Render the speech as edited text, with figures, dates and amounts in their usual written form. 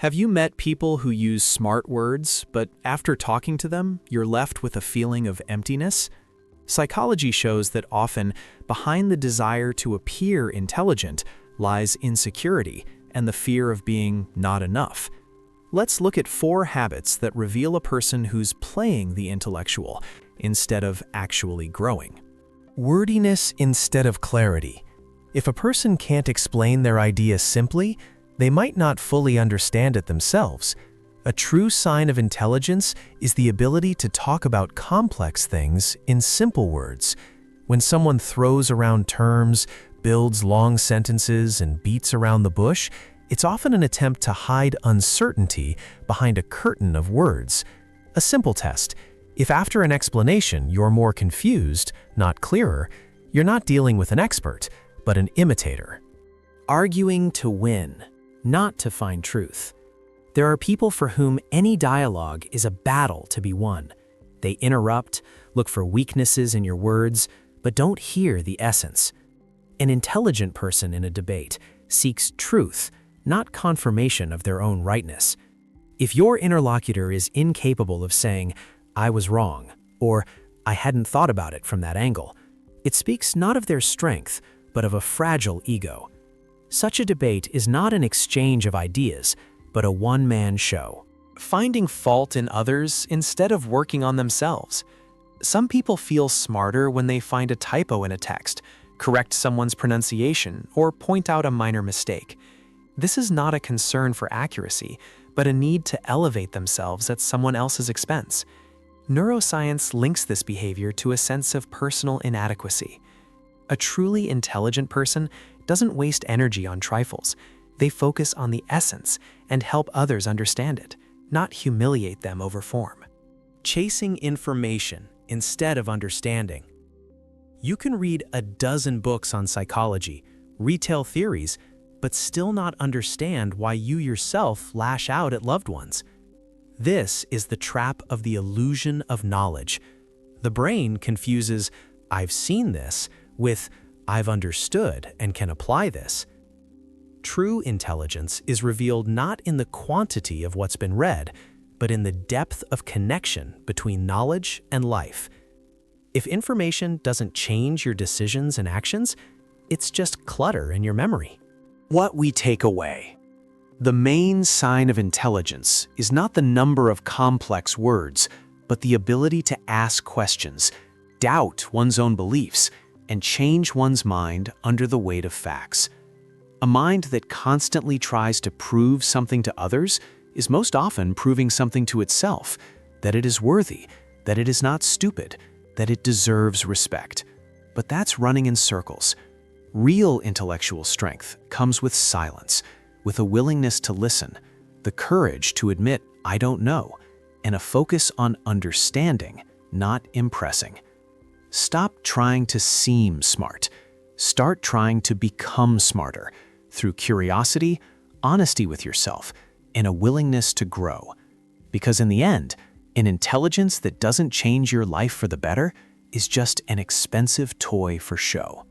Have you met people who use smart words, but after talking to them, you're left with a feeling of emptiness? Psychology shows that often, behind the desire to appear intelligent, lies insecurity and the fear of being not enough. Let's look at 4 habits that reveal a person who's playing the intellectual instead of actually growing. Wordiness instead of clarity. If a person can't explain their idea simply, they might not fully understand it themselves. A true sign of intelligence is the ability to talk about complex things in simple words. When someone throws around terms, builds long sentences, and beats around the bush, it's often an attempt to hide uncertainty behind a curtain of words. A simple test. If after an explanation you're more confused, not clearer, you're not dealing with an expert, but an imitator. Arguing to win, not to find truth. There are people for whom any dialogue is a battle to be won. They interrupt, look for weaknesses in your words, but don't hear the essence. An intelligent person in a debate seeks truth, not confirmation of their own rightness. If your interlocutor is incapable of saying, "I was wrong," or "I hadn't thought about it from that angle," it speaks not of their strength, but of a fragile ego. Such a debate is not an exchange of ideas, but a one-man show. Finding fault in others instead of working on themselves. Some people feel smarter when they find a typo in a text, correct someone's pronunciation, or point out a minor mistake. This is not a concern for accuracy, but a need to elevate themselves at someone else's expense. Neuroscience links this behavior to a sense of personal inadequacy. A truly intelligent person doesn't waste energy on trifles. They focus on the essence and help others understand it, not humiliate them over form. Chasing information instead of understanding. You can read a dozen books on psychology, retell theories, but still not understand why you yourself lash out at loved ones. This is the trap of the illusion of knowledge. The brain confuses "I've seen this" with "I've understood and can apply this." True intelligence is revealed not in the quantity of what's been read, but in the depth of connection between knowledge and life. If information doesn't change your decisions and actions, it's just clutter in your memory. What we take away. The main sign of intelligence is not the number of complex words, but the ability to ask questions, doubt one's own beliefs, and change one's mind under the weight of facts. A mind that constantly tries to prove something to others is most often proving something to itself, that it is worthy, that it is not stupid, that it deserves respect. But that's running in circles. Real intellectual strength comes with silence, with a willingness to listen, the courage to admit "I don't know," and a focus on understanding, not impressing. Stop trying to seem smart. Start trying to become smarter through curiosity, honesty with yourself, and a willingness to grow. Because in the end, an intelligence that doesn't change your life for the better is just an expensive toy for show.